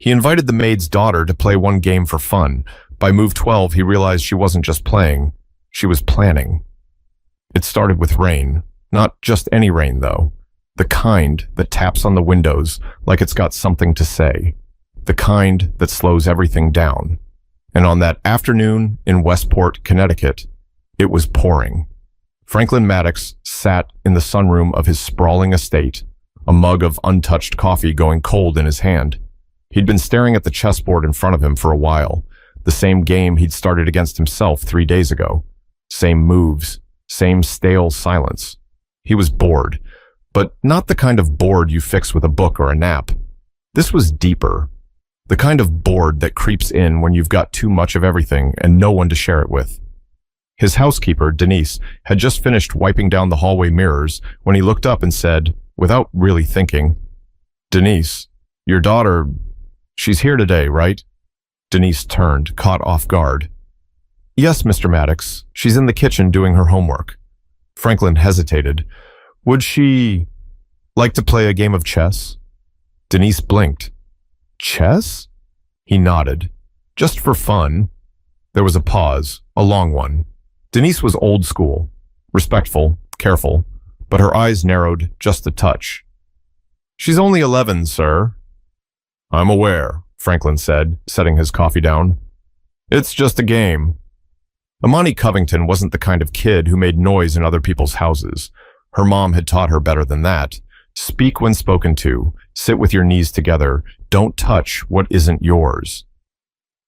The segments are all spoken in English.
He invited the maid's daughter to play one game for fun. By move 12, he realized she wasn't just playing, she was planning. It started with rain. Not just any rain, though. The kind that taps on the windows like it's got something to say. The kind that slows everything down. And on that afternoon in Westport, Connecticut, it was pouring. Franklin Maddox sat in the sunroom of his sprawling estate, a mug of untouched coffee going cold in his hand. He'd been staring at the chessboard in front of him for a while, the same game he'd started against himself 3 days ago. Same moves, same stale silence. He was bored, but not the kind of bored you fix with a book or a nap. This was deeper. The kind of bored that creeps in when you've got too much of everything and no one to share it with. His housekeeper, Denise, had just finished wiping down the hallway mirrors when he looked up and said, without really thinking, "Denise, your daughter, she's here today, right?" Denise turned, caught off guard. "Yes, Mr. Maddox. She's in the kitchen doing her homework." Franklin hesitated. "Would she like to play a game of chess?" Denise blinked. "Chess?" He nodded. "Just for fun." There was a pause, a long one. Denise was old school, respectful, careful, but her eyes narrowed just a touch. "She's only 11, sir." "I'm aware," Franklin said, setting his coffee down. "It's just a game." Imani Covington wasn't the kind of kid who made noise in other people's houses. Her mom had taught her better than that. Speak when spoken to, sit with your knees together, don't touch what isn't yours.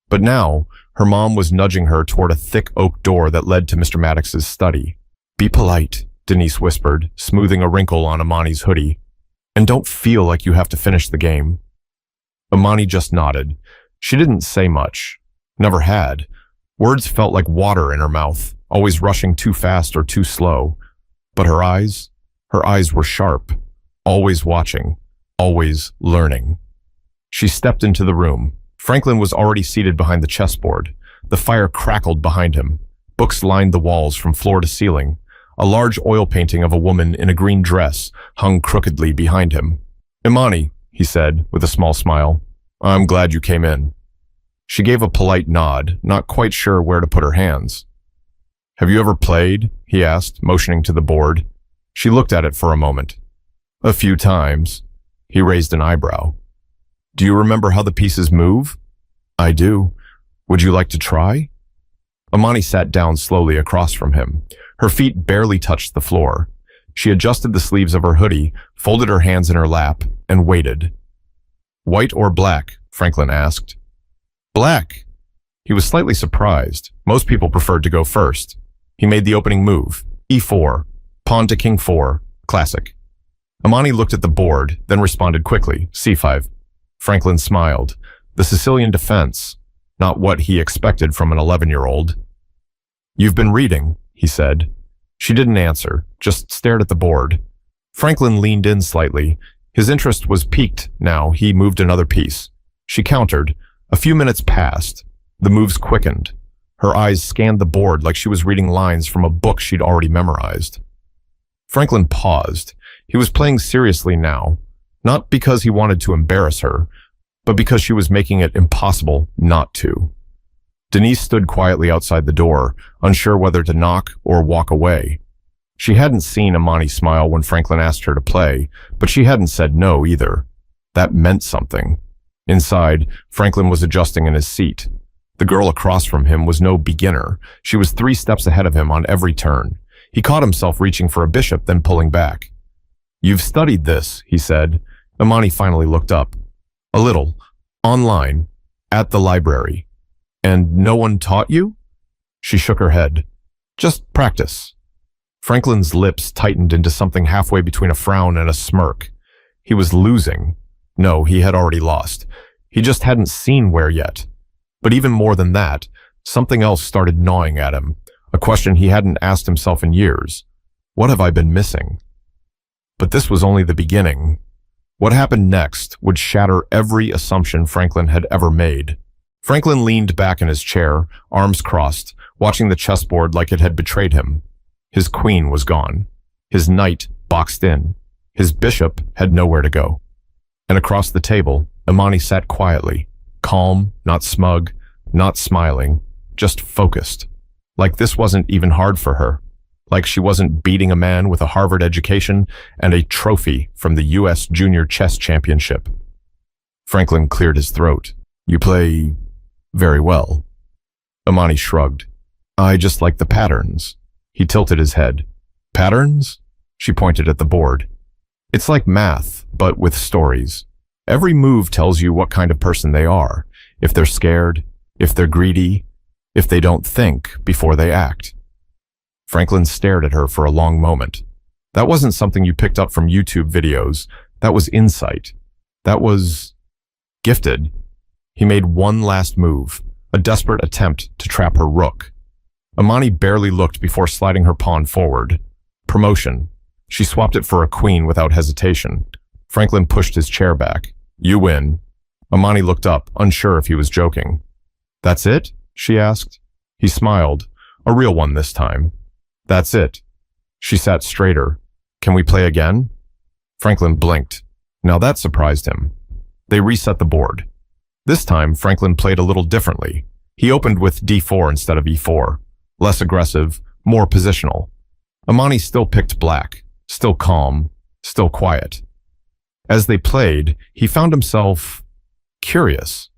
But now, her mom was nudging her toward a thick oak door that led to Mr. Maddox's study. "Be polite," Denise whispered, smoothing a wrinkle on Imani's hoodie. "And don't feel like you have to finish the game." Imani just nodded. She didn't say much. Never had. Words felt like water in her mouth, always rushing too fast or too slow. But her eyes were sharp, always watching, always learning. She stepped into the room. Franklin was already seated behind the chessboard. The fire crackled behind him. Books lined the walls from floor to ceiling. A large oil painting of a woman in a green dress hung crookedly behind him. "Imani," he said, with a small smile, "I'm glad you came in." She gave a polite nod, not quite sure where to put her hands. "Have you ever played?" he asked, motioning to the board. She looked at it for a moment. "A few times." He raised an eyebrow. "Do you remember how the pieces move?" "I do. Would you like to try?" Imani sat down slowly across from him. Her feet barely touched the floor. She adjusted the sleeves of her hoodie, folded her hands in her lap, and waited. "White or black?" Franklin asked. "Black." He was slightly surprised. Most people preferred to go first. He made the opening move, e4, pawn to king 4, classic. Imani looked at the board, then responded quickly, c5. Franklin smiled. The Sicilian defense, not what he expected from an 11-year-old. "You've been reading," he said. She didn't answer, just stared at the board. Franklin leaned in slightly. His interest was piqued now. He moved another piece. She countered. A few minutes passed. The moves quickened. Her eyes scanned the board like she was reading lines from a book she'd already memorized. Franklin paused. He was playing seriously now, not because he wanted to embarrass her, but because she was making it impossible not to. Denise stood quietly outside the door, unsure whether to knock or walk away. She hadn't seen Imani smile when Franklin asked her to play, but she hadn't said no either. That meant something. Inside, Franklin was adjusting in his seat. The girl across from him was no beginner. She was 3 steps ahead of him on every turn. He caught himself reaching for a bishop, then pulling back. "You've studied this," he said. Imani finally looked up. "A little. Online. At the library." "And no one taught you?" She shook her head. "Just practice." Franklin's lips tightened into something halfway between a frown and a smirk. He was losing. No, he had already lost. He just hadn't seen where yet. But even more than that, something else started gnawing at him, a question he hadn't asked himself in years. What have I been missing? But this was only the beginning. What happened next would shatter every assumption Franklin had ever made. Franklin leaned back in his chair, arms crossed, watching the chessboard like it had betrayed him. His queen was gone. His knight boxed in. His bishop had nowhere to go. And across the table, Imani sat quietly, calm, not smug, not smiling, just focused. Like this wasn't even hard for her. Like she wasn't beating a man with a Harvard education and a trophy from the U.S. Junior Chess Championship. Franklin cleared his throat. You play very well. Imani shrugged. I just like the patterns. He tilted his head. Patterns? She pointed at the board. It's like math, but with stories. Every move tells you what kind of person they are. If they're scared, if they're greedy, if they don't think before they act. Franklin stared at her for a long moment. That wasn't something you picked up from YouTube videos. That was insight. That was gifted. He made one last move, a desperate attempt to trap her rook. Imani barely looked before sliding her pawn forward. Promotion. She swapped it for a queen without hesitation. Franklin pushed his chair back. You win. Imani looked up, unsure if he was joking. That's it? She asked. He smiled, a real one this time. That's it. She sat straighter. Can we play again? Franklin blinked. Now that surprised him. They reset the board. This time, Franklin played a little differently. He opened with d4 instead of e4. Less aggressive, more positional. Imani still picked black, still calm, still quiet. As they played, he found himself curious.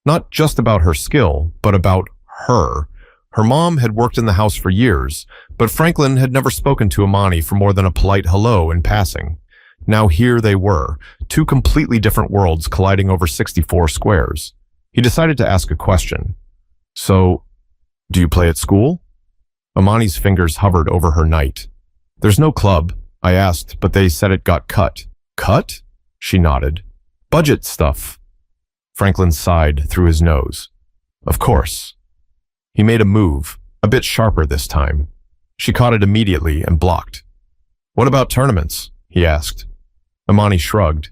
Not just about her skill, but about her. Her mom had worked in the house for years, but Franklin had never spoken to Imani for more than a polite hello in passing. Now here they were, two completely different worlds colliding over 64 squares. He decided to ask a question. So, do you play at school? Imani's fingers hovered over her knight. There's no club, I asked, but they said it got cut. Cut? She nodded. Budget stuff. Franklin sighed through his nose. Of course. He made a move, a bit sharper this time. She caught it immediately and blocked. What about tournaments? He asked. Imani shrugged.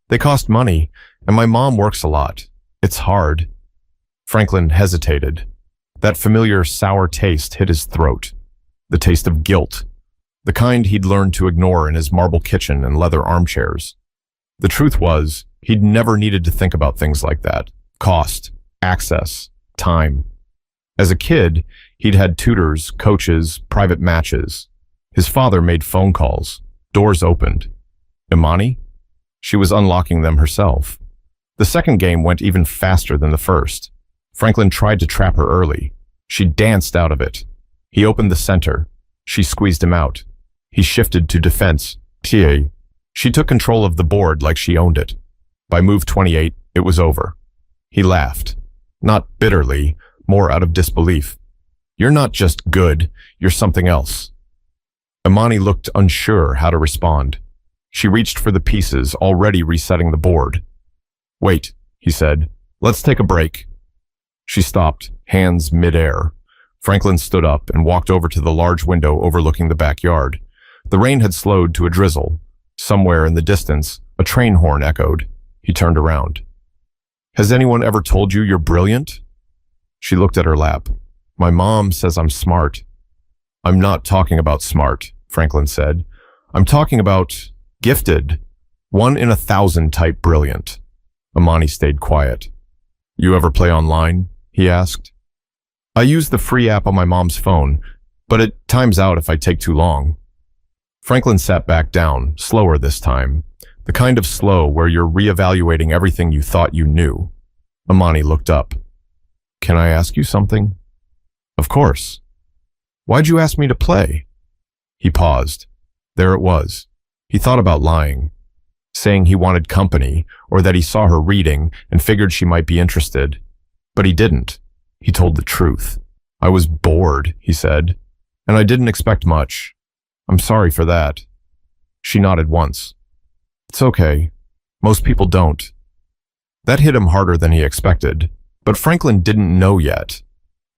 They cost money, and my mom works a lot. It's hard. Franklin hesitated. That familiar sour taste hit his throat. The taste of guilt. The kind he'd learned to ignore in his marble kitchen and leather armchairs. The truth was, he'd never needed to think about things like that. Cost, access, time. As a kid, he'd had tutors, coaches, private matches. His father made phone calls. Doors opened. Imani? She was unlocking them herself. The second game went even faster than the first. Franklin tried to trap her early. She danced out of it. He opened the center. She squeezed him out. He shifted to defense. TA. She took control of the board like she owned it. By move 28, it was over. He laughed. Not bitterly, more out of disbelief. You're not just good, you're something else. Imani looked unsure how to respond. She reached for the pieces, already resetting the board. Wait, he said. Let's take a break. She stopped, hands midair. Franklin stood up and walked over to the large window overlooking the backyard. The rain had slowed to a drizzle. Somewhere in the distance, a train horn echoed. He turned around. Has anyone ever told you you're brilliant? She looked at her lap. My mom says I'm smart. I'm not talking about smart, Franklin said. I'm talking about gifted. 1 in 1,000 type brilliant. Imani stayed quiet. You ever play online? He asked. I use the free app on my mom's phone, but it times out if I take too long. Franklin sat back down, slower this time. The kind of slow where you're reevaluating everything you thought you knew. Imani looked up. Can I ask you something? Of course. Why'd you ask me to play? He paused. There it was. He thought about lying, saying he wanted company or that he saw her reading and figured she might be interested. But he didn't. He told the truth. I was bored, he said, and I didn't expect much. I'm sorry for that. She nodded once. It's okay. Most people don't. That hit him harder than he expected, but Franklin didn't know yet.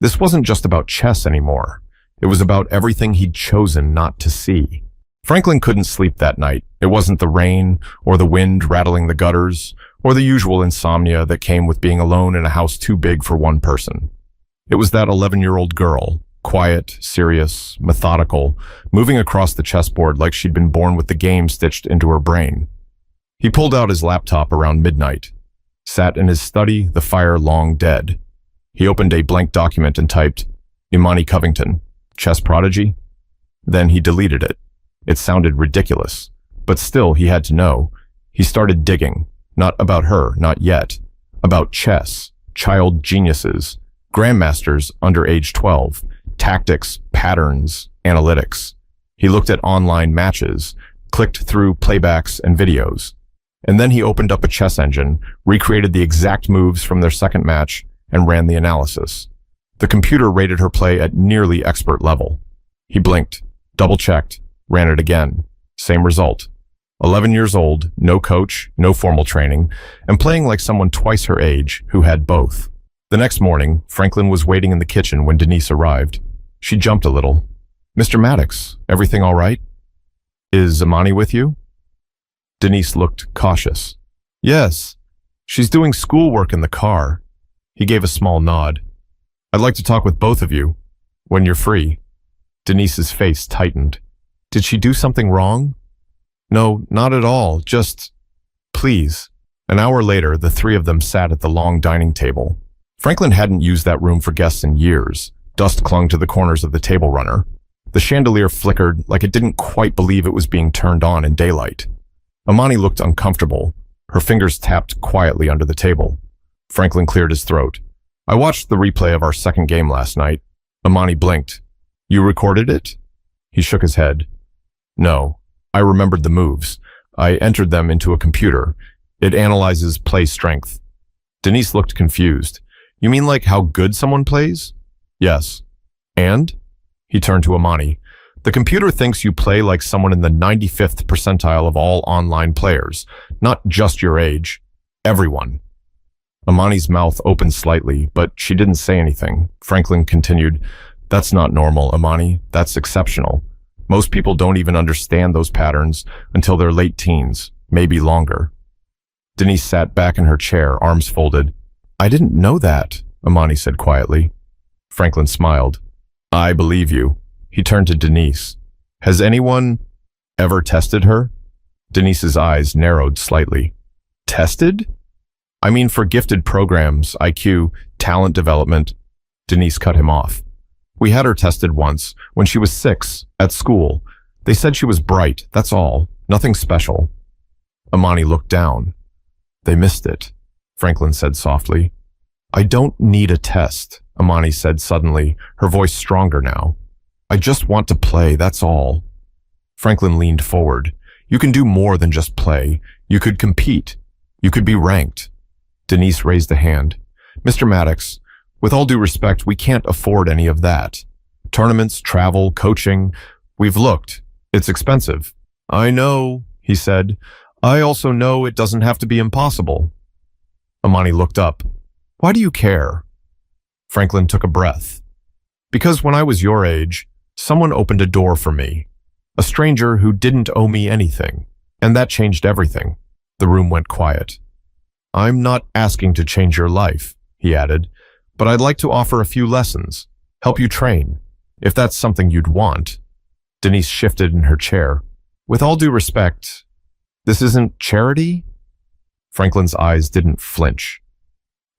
This wasn't just about chess anymore. It was about everything he'd chosen not to see. Franklin couldn't sleep that night. It wasn't the rain, or the wind rattling the gutters, or the usual insomnia that came with being alone in a house too big for one person. It was that 11-year-old girl, quiet, serious, methodical, moving across the chessboard like she'd been born with the game stitched into her brain. He pulled out his laptop around midnight. sat in his study, the fire long dead. He opened a blank document and typed, Imani Covington, chess prodigy? Then he deleted it. It sounded ridiculous, but still he had to know. He started digging, not about her, not yet, about chess, child geniuses, grandmasters under age 12, tactics, patterns, analytics. He looked at online matches, clicked through playbacks and videos. And then he opened up a chess engine, recreated the exact moves from their second match, and ran the analysis. The computer rated her play at nearly expert level. He blinked, double-checked, ran it again. Same result. 11 years old, no coach, no formal training, and playing like someone twice her age who had both. The next morning, Franklin was waiting in the kitchen when Denise arrived. She jumped a little. Mr. Maddox, everything all right? Is Imani with you? Denise looked cautious. Yes. She's doing schoolwork in the car. He gave a small nod. I'd like to talk with both of you, when you're free. Denise's face tightened. Did she do something wrong? No, not at all. Just, please. An hour later, the three of them sat at the long dining table. Franklin hadn't used that room for guests in years. Dust clung to the corners of the table runner. The chandelier flickered like it didn't quite believe it was being turned on in daylight. Imani looked uncomfortable. Her fingers tapped quietly under the table. Franklin cleared his throat. I watched the replay of our second game last night. Imani blinked. You recorded it? He shook his head. No. I remembered the moves. I entered them into a computer. It analyzes play strength. Denise looked confused. You mean like how good someone plays? Yes. And? He turned to Imani. The computer thinks you play like someone in the 95th percentile of all online players, not just your age. Everyone. Imani's mouth opened slightly, but she didn't say anything. Franklin continued, That's not normal, Imani. That's exceptional. Most people don't even understand those patterns until their late teens, maybe longer. Denise sat back in her chair, arms folded. I didn't know that, Imani said quietly. Franklin smiled. I believe you. He turned to Denise. Has anyone ever tested her? Denise's eyes narrowed slightly. Tested? I mean for gifted programs, IQ, talent development. Denise cut him off. We had her tested once, when she was 6, at school. They said she was bright, that's all. Nothing special. Imani looked down. They missed it, Franklin said softly. I don't need a test, Imani said suddenly, her voice stronger now. I just want to play, that's all. Franklin leaned forward. You can do more than just play. You could compete. You could be ranked. Denise raised a hand. Mr. Maddox, with all due respect, we can't afford any of that. Tournaments, travel, coaching. We've looked. It's expensive. I know, he said. I also know it doesn't have to be impossible. Imani looked up. Why do you care? Franklin took a breath. Because when I was your age, someone opened a door for me. A stranger who didn't owe me anything. And that changed everything. The room went quiet. I'm not asking to change your life, he added, but I'd like to offer a few lessons, help you train, if that's something you'd want. Denise shifted in her chair. With all due respect, this isn't charity? Franklin's eyes didn't flinch.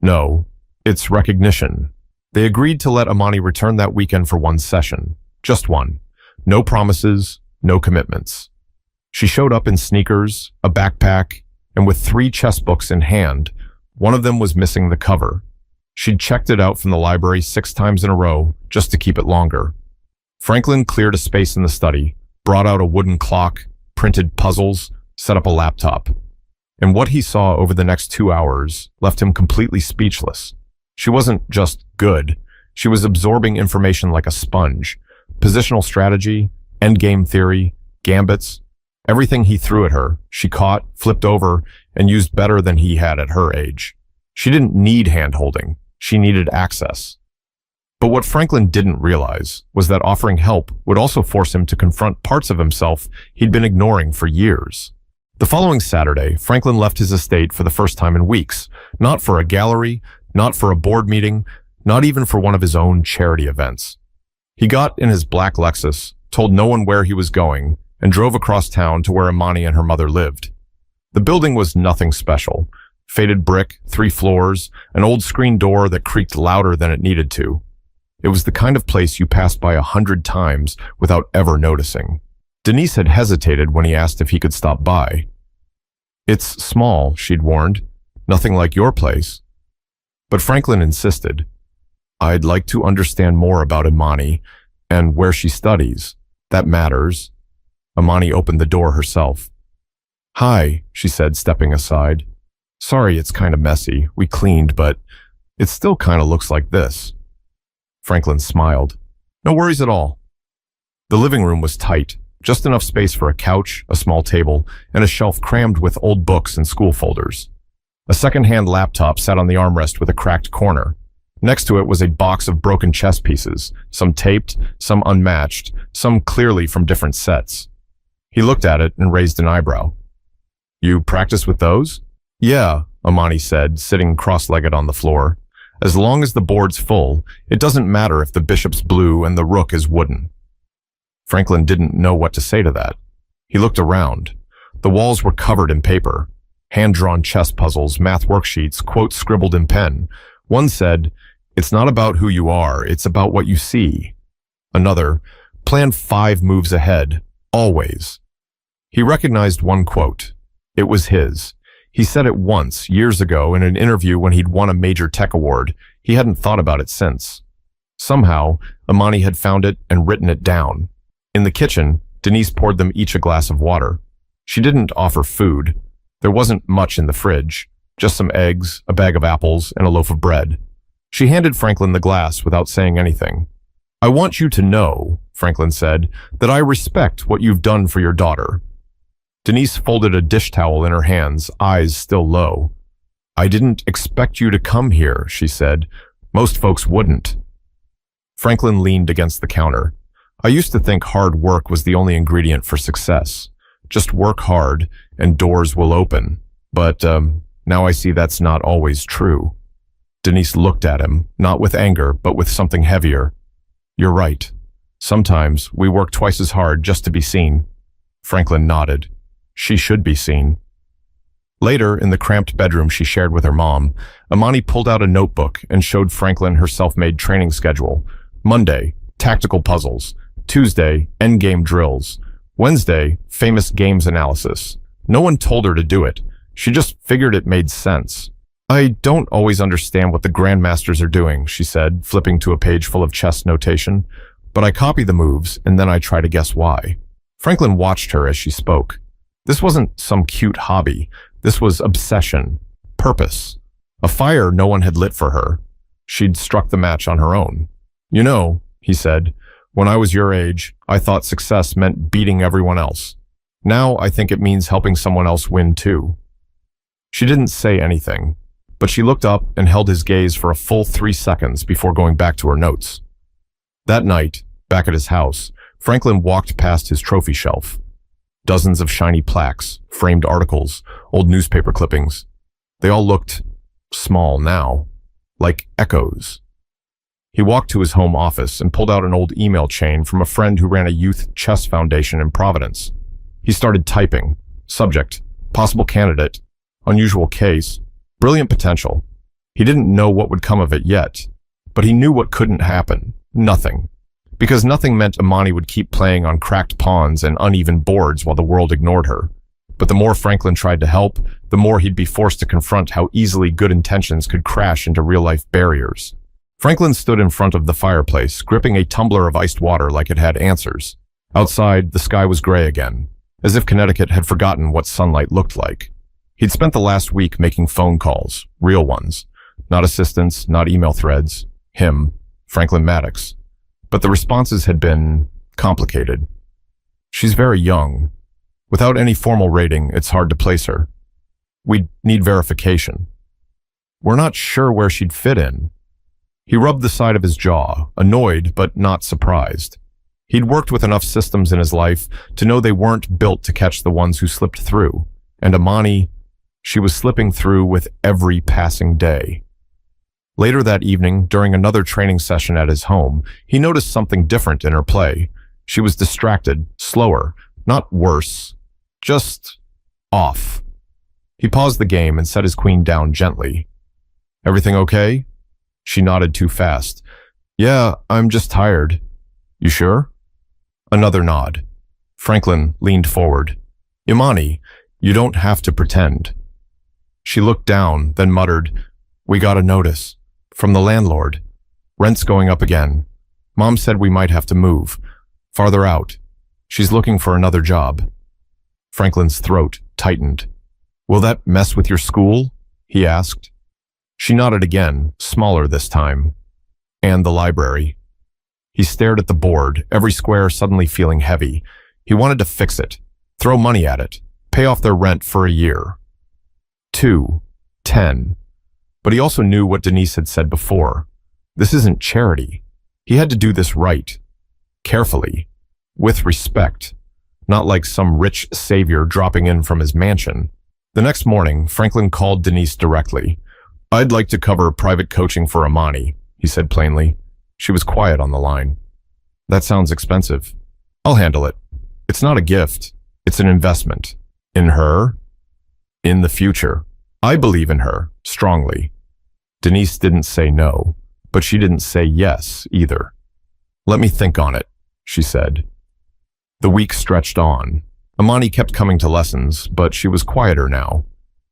No, it's recognition. They agreed to let Imani return that weekend for one session. Just one. No promises, no commitments. She showed up in sneakers, a backpack, and with 3 chess books in hand. One of them was missing the cover. She'd checked it out from the library 6 times in a row just to keep it longer. Franklin cleared a space in the study, brought out a wooden clock, printed puzzles, set up a laptop. And what he saw over the next 2 hours left him completely speechless. She wasn't just good. She was absorbing information like a sponge. Positional strategy, endgame theory, gambits. Everything he threw at her, she caught, flipped over, and used better than he had at her age. She didn't need hand-holding. She needed access. But what Franklin didn't realize was that offering help would also force him to confront parts of himself he'd been ignoring for years. The following Saturday, Franklin left his estate for the first time in weeks, not for a gallery, not for a board meeting, not even for one of his own charity events. He got in his black Lexus, told no one where he was going, and drove across town to where Imani and her mother lived. The building was nothing special, Faded brick, 3 floors, an old screen door that creaked louder than it needed to. It was the kind of place you passed by 100 times without ever noticing. Denise had hesitated when he asked if he could stop by. "It's small," she'd warned. "Nothing like your place." But Franklin insisted. "I'd like to understand more about Imani and where she studies. That matters." Imani opened the door herself. "Hi," she said, stepping aside. "Sorry it's kind of messy. We cleaned, but it still kind of looks like this." Franklin smiled. "No worries at all." The living room was tight, just enough space for a couch, a small table, and a shelf crammed with old books and school folders. A second-hand laptop sat on the armrest with a cracked corner. Next to it was a box of broken chess pieces, some taped, some unmatched, some clearly from different sets. He looked at it and raised an eyebrow. "You practice with those?" "Yeah," Imani said, sitting cross-legged on the floor. "As long as the board's full, it doesn't matter if the bishop's blue and the rook is wooden." Franklin didn't know what to say to that. He looked around. The walls were covered in paper. Hand-drawn chess puzzles, math worksheets, quotes scribbled in pen. One said, "It's not about who you are, it's about what you see." Another, "Plan 5 moves ahead, always." He recognized one quote. It was his. He said it once, years ago, in an interview when he'd won a major tech award. He hadn't thought about it since. Somehow, Imani had found it and written it down. In the kitchen, Denise poured them each a glass of water. She didn't offer food. There wasn't much in the fridge, just some eggs, a bag of apples, and a loaf of bread. She handed Franklin the glass without saying anything. "I want you to know," Franklin said, "that I respect what you've done for your daughter." Denise folded a dish towel in her hands, eyes still low. "I didn't expect you to come here," she said. "Most folks wouldn't." Franklin leaned against the counter. "I used to think hard work was the only ingredient for success. Just work hard and doors will open. But now I see that's not always true." Denise looked at him, not with anger, but with something heavier. "You're right. Sometimes we work twice as hard just to be seen." Franklin nodded. She should be seen. Later, in the cramped bedroom she shared with her mom, Imani pulled out a notebook and showed Franklin her self-made training schedule. Monday, tactical puzzles. Tuesday, endgame drills. Wednesday, famous games analysis. No one told her to do it. She just figured it made sense. "I don't always understand what the grandmasters are doing," she said, flipping to a page full of chess notation. "But I copy the moves, and then I try to guess why." Franklin watched her as she spoke. This wasn't some cute hobby. This was obsession, purpose, a fire no one had lit for her. She'd struck the match on her own. "You know," he said, "when I was your age, I thought success meant beating everyone else. Now I think it means helping someone else win too." She didn't say anything, but she looked up and held his gaze for a full 3 seconds before going back to her notes. That night, back at his house, Franklin walked past his trophy shelf. Dozens of shiny plaques, framed articles, old newspaper clippings. They all looked small now, like echoes. He walked to his home office and pulled out an old email chain from a friend who ran a youth chess foundation in Providence. He started typing. Subject, possible candidate, unusual case, brilliant potential. He didn't know what would come of it yet, but he knew what couldn't happen. Nothing. Because nothing meant Imani would keep playing on cracked pawns and uneven boards while the world ignored her. But the more Franklin tried to help, the more he'd be forced to confront how easily good intentions could crash into real-life barriers. Franklin stood in front of the fireplace, gripping a tumbler of iced water like it had answers. Outside, the sky was gray again, as if Connecticut had forgotten what sunlight looked like. He'd spent the last week making phone calls, real ones. Not assistants, not email threads. Him, Franklin Maddox. But the responses had been complicated. "She's very young. Without any formal rating, it's hard to place her. We'd need verification. We're not sure where she'd fit in." He rubbed the side of his jaw, annoyed but not surprised. He'd worked with enough systems in his life to know they weren't built to catch the ones who slipped through. And Imani, she was slipping through with every passing day. Later that evening, during another training session at his home, he noticed something different in her play. She was distracted, slower, not worse, just off. He paused the game and set his queen down gently. Everything okay? She nodded too fast. Yeah, I'm just tired. You sure? Another nod. Franklin leaned forward. Imani, you don't have to pretend. She looked down, then muttered, We got a notice. From the landlord. Rent's going up again. Mom said we might have to move. Farther out. She's looking for another job. Franklin's throat tightened. Will that mess with your school? He asked. She nodded again, smaller this time. And the library. He stared at the board, every square suddenly feeling heavy. He wanted to fix it, throw money at it, pay off their rent for a year. 2, 10. But he also knew what Denise had said before. This isn't charity. He had to do this right, carefully, with respect, not like some rich savior dropping in from his mansion. The next morning, Franklin called Denise directly. I'd like to cover private coaching for Imani, he said plainly. She was quiet on the line. That sounds expensive. I'll handle it. It's not a gift. It's an investment. In her? In the future. I believe in her, strongly. Denise didn't say no, but she didn't say yes either. Let me think on it, she said. The week stretched on. Imani kept coming to lessons, but she was quieter now.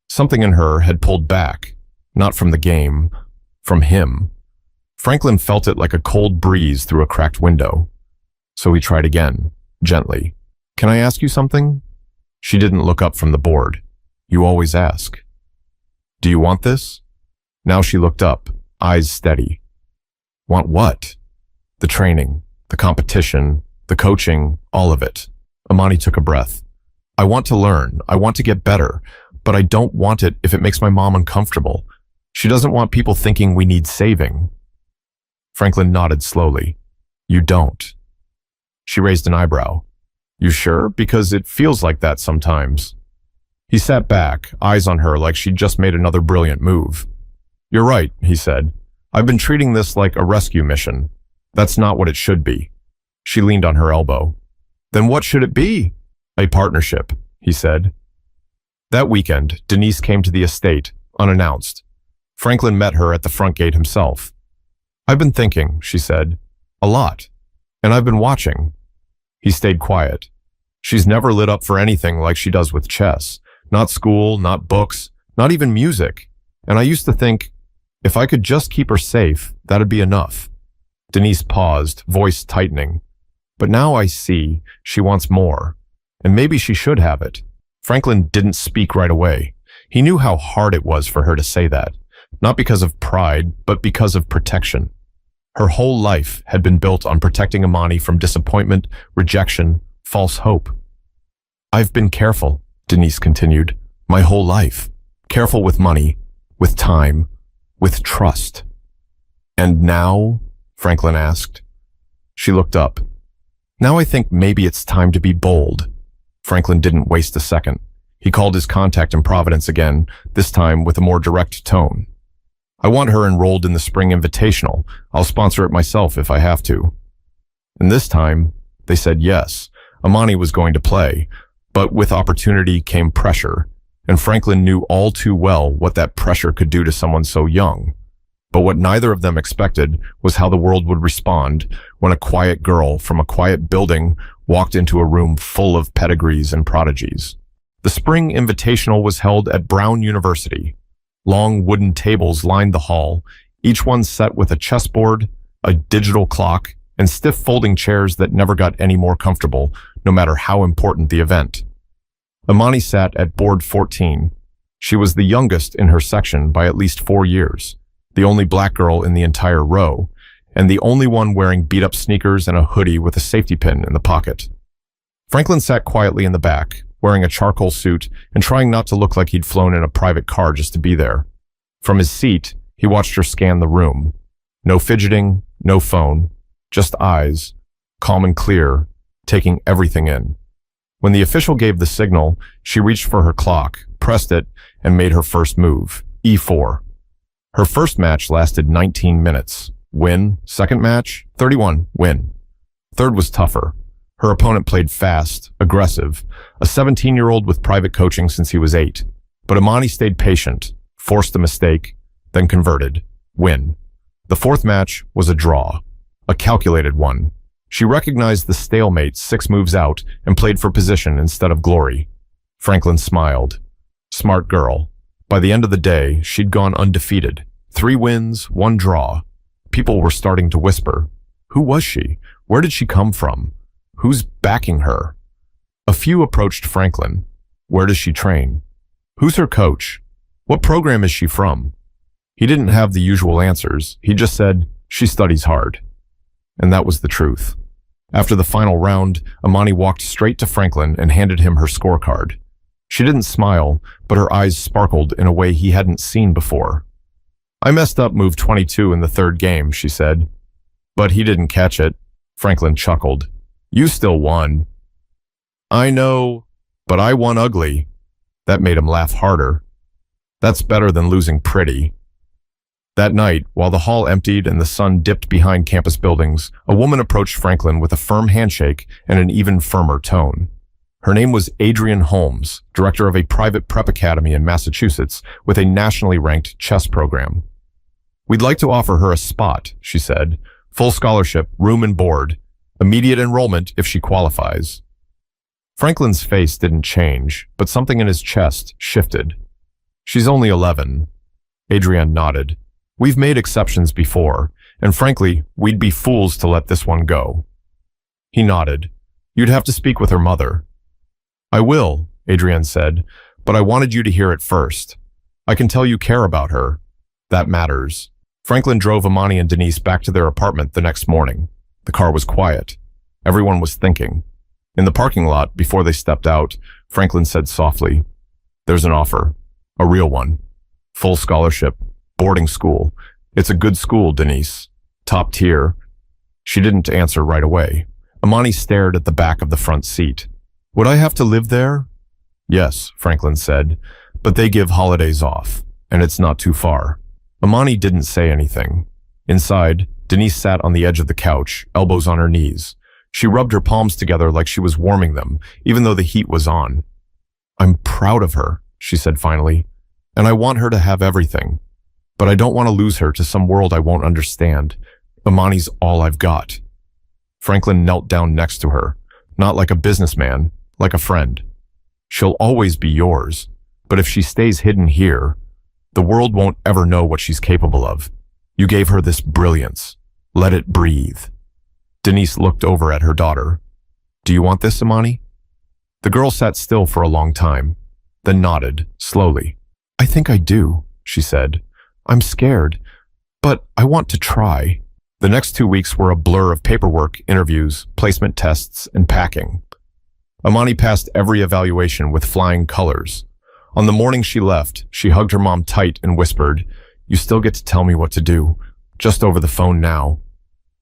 Something in her had pulled back, not from the game, from him. Franklin felt it like a cold breeze through a cracked window. So he tried again, gently. Can I ask you something? She didn't look up from the board. You always ask. Do you want this? Now she looked up, eyes steady. Want what? The training, the competition, the coaching, all of it. Imani took a breath. I want to learn. I want to get better, but I don't want it if it makes my mom uncomfortable. She doesn't want people thinking we need saving. Franklin nodded slowly. You don't. She raised an eyebrow. You sure? Because it feels like that sometimes. He sat back, eyes on her like she'd just made another brilliant move. You're right, he said. I've been treating this like a rescue mission. That's not what it should be. She leaned on her elbow. Then what should it be? A partnership, he said. That weekend, Denise came to the estate, unannounced. Franklin met her at the front gate himself. I've been thinking, she said. A lot. And I've been watching. He stayed quiet. She's never lit up for anything like she does with chess. Not school, not books, not even music. And I used to think, if I could just keep her safe, that'd be enough. Denise paused, voice tightening. But now I see she wants more. And maybe she should have it. Franklin didn't speak right away. He knew how hard it was for her to say that. Not because of pride, but because of protection. Her whole life had been built on protecting Imani from disappointment, rejection, false hope. I've been careful, Denise continued, my whole life. Careful with money, with time, with trust. And now? Franklin asked. She looked up. Now I think maybe it's time to be bold. Franklin didn't waste a second. He called his contact in Providence again, this time with a more direct tone. I want her enrolled in the spring invitational. I'll sponsor it myself if I have to. And this time, they said yes. Imani was going to play, but with opportunity came pressure, and Franklin knew all too well what that pressure could do to someone so young. But what neither of them expected was how the world would respond when a quiet girl from a quiet building walked into a room full of pedigrees and prodigies. The spring invitational was held at Brown University. Long wooden tables lined the hall, each one set with a chessboard, a digital clock, and stiff folding chairs that never got any more comfortable, no matter how important the event. Imani sat at board 14. She was the youngest in her section by at least 4 years, the only black girl in the entire row, and the only one wearing beat-up sneakers and a hoodie with a safety pin in the pocket. Franklin sat quietly in the back, wearing a charcoal suit and trying not to look like he'd flown in a private car just to be there. From his seat, he watched her scan the room. No fidgeting, no phone, just eyes, calm and clear, taking everything in. When the official gave the signal, she reached for her clock, pressed it, and made her first move, E4. Her first match lasted 19 minutes. Win. Second match, 31. Win. Third was tougher. Her opponent played fast, aggressive, a 17-year-old with private coaching since he was 8. But Imani stayed patient, forced a mistake, then converted. Win. The fourth match was a draw, a calculated one. She recognized the stalemate 6 moves out and played for position instead of glory. Franklin smiled. Smart girl. By the end of the day, she'd gone undefeated. 3 wins, 1 draw. People were starting to whisper. Who was she? Where did she come from? Who's backing her? A few approached Franklin. Where does she train? Who's her coach? What program is she from? He didn't have the usual answers. He just said, she studies hard. And that was the truth. After the final round, Imani walked straight to Franklin and handed him her scorecard. She didn't smile, but her eyes sparkled in a way he hadn't seen before. I messed up move 22 in the 3rd game, she said. But he didn't catch it. Franklin chuckled. You still won. I know, but I won ugly. That made him laugh harder. That's better than losing pretty. That night, while the hall emptied and the sun dipped behind campus buildings, a woman approached Franklin with a firm handshake and an even firmer tone. Her name was Adrienne Holmes, director of a private prep academy in Massachusetts with a nationally ranked chess program. We'd like to offer her a spot, she said. Full scholarship, room and board. Immediate enrollment if she qualifies. Franklin's face didn't change, but something in his chest shifted. She's only 11. Adrienne nodded. We've made exceptions before, and frankly, we'd be fools to let this one go. He nodded. You'd have to speak with her mother. I will, Adrienne said, but I wanted you to hear it first. I can tell you care about her. That matters. Franklin drove Imani and Denise back to their apartment the next morning. The car was quiet. Everyone was thinking. In the parking lot, before they stepped out, Franklin said softly, There's an offer. A real one. Full scholarship. Boarding school. It's a good school, Denise. Top tier. She didn't answer right away. Imani stared at the back of the front seat. Would I have to live there? Yes, Franklin said, but they give holidays off, and it's not too far. Imani didn't say anything. Inside, Denise sat on the edge of the couch, elbows on her knees. She rubbed her palms together like she was warming them, even though the heat was on. I'm proud of her, she said finally, and I want her to have everything. But I don't want to lose her to some world I won't understand. Imani's all I've got. Franklin knelt down next to her, not like a businessman, like a friend. She'll always be yours, but if she stays hidden here, the world won't ever know what she's capable of. You gave her this brilliance. Let it breathe. Denise looked over at her daughter. Do you want this, Imani? The girl sat still for a long time, then nodded, slowly. I think I do, she said. I'm scared, but I want to try. The next 2 weeks were a blur of paperwork, interviews, placement tests, and packing. Imani passed every evaluation with flying colors. On the morning she left, she hugged her mom tight and whispered, You still get to tell me what to do, just over the phone now.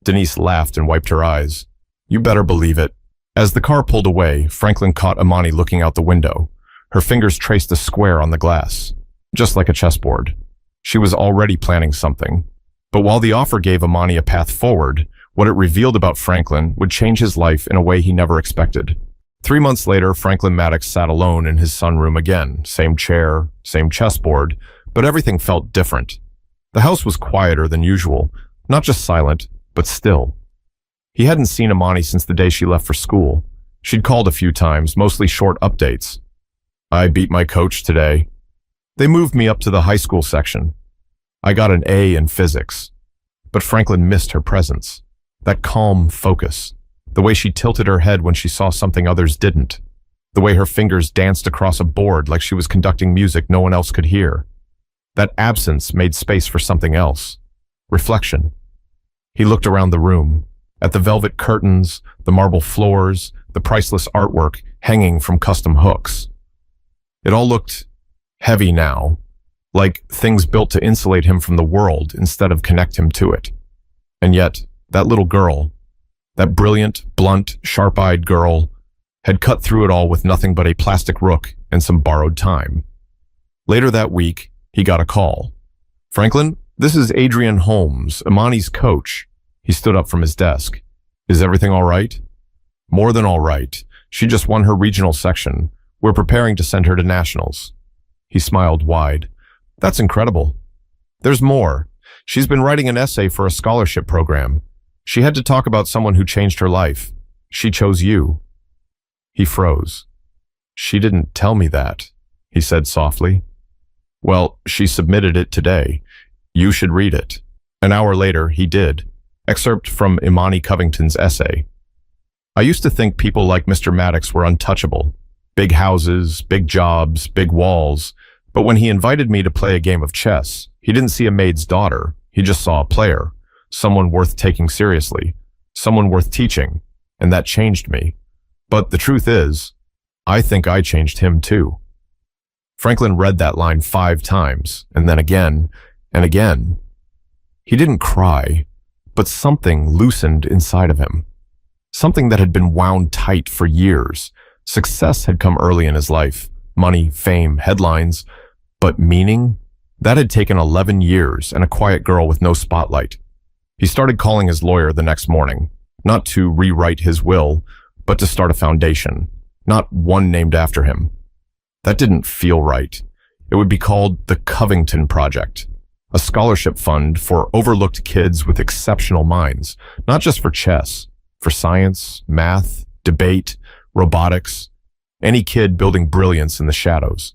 Denise laughed and wiped her eyes. You better believe it. As the car pulled away, Franklin caught Imani looking out the window. Her fingers traced a square on the glass, just like a chessboard. She was already planning something. But while the offer gave Imani a path forward, what it revealed about Franklin would change his life in a way he never expected. 3 months later, Franklin Maddox sat alone in his sunroom again, same chair, same chessboard, but everything felt different. The house was quieter than usual, not just silent, but still. He hadn't seen Imani since the day she left for school. She'd called a few times, mostly short updates. I beat my coach today. They moved me up to the high school section. I got an A in physics. But Franklin missed her presence. That calm focus. The way she tilted her head when she saw something others didn't. The way her fingers danced across a board like she was conducting music no one else could hear. That absence made space for something else. Reflection. He looked around the room, at the velvet curtains, the marble floors, the priceless artwork hanging from custom hooks. It all looked heavy now, like things built to insulate him from the world instead of connect him to it. And yet, that little girl, that brilliant, blunt, sharp-eyed girl, had cut through it all with nothing but a plastic rook and some borrowed time. Later that week, he got a call. Franklin, this is Adrienne Holmes, Imani's coach. He stood up from his desk. Is everything all right? More than all right. She just won her regional section. We're preparing to send her to nationals. He smiled wide. That's incredible. There's more. She's been writing an essay for a scholarship program. She had to talk about someone who changed her life. She chose you. He froze. She didn't tell me that, he said softly. Well, she submitted it today. You should read it. An hour later, he did. Excerpt from Imani Covington's essay. I used to think people like Mr. Maddox were untouchable. Big houses, big jobs, big walls. But when he invited me to play a game of chess, he didn't see a maid's daughter. He just saw a player. Someone worth taking seriously. Someone worth teaching. And that changed me. But the truth is, I think I changed him too. Franklin read that line 5 times, and then again, and again. He didn't cry, but something loosened inside of him. Something that had been wound tight for years. Success had come early in his life. Money, fame, headlines. But meaning? That had taken 11 years and a quiet girl with no spotlight. He started calling his lawyer the next morning, not to rewrite his will, but to start a foundation, not one named after him. That didn't feel right. It would be called the Covington Project, a scholarship fund for overlooked kids with exceptional minds, not just for chess, for science, math, debate, robotics, any kid building brilliance in the shadows.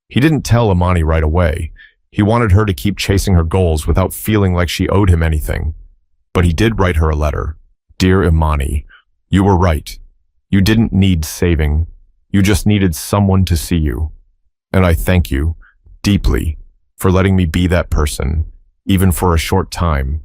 He didn't tell Imani right away. He wanted her to keep chasing her goals without feeling like she owed him anything. But he did write her a letter. Dear Imani, you were right. You didn't need saving. You just needed someone to see you. And I thank you, deeply, for letting me be that person, even for a short time.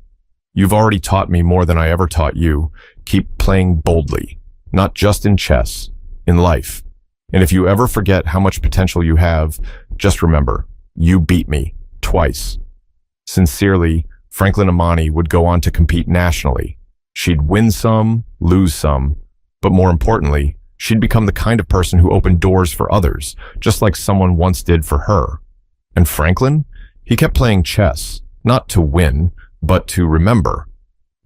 You've already taught me more than I ever taught you. Keep playing boldly, not just in chess, in life. And if you ever forget how much potential you have, just remember, you beat me, twice. Sincerely, Franklin Imani would go on to compete nationally. She'd win some, lose some, but more importantly, she'd become the kind of person who opened doors for others, just like someone once did for her. And Franklin? He kept playing chess, not to win, but to remember.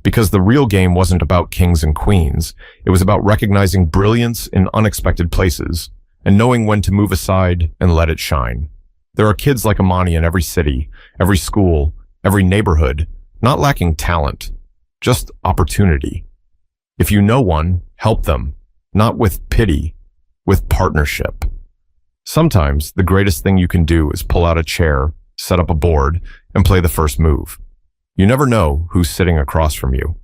Because the real game wasn't about kings and queens. It was about recognizing brilliance in unexpected places and knowing when to move aside and let it shine. There are kids like Imani in every city, every school, every neighborhood, not lacking talent, just opportunity. If you know one, help them, not with pity, with partnership. Sometimes the greatest thing you can do is pull out a chair, set up a board, and play the first move. You never know who's sitting across from you.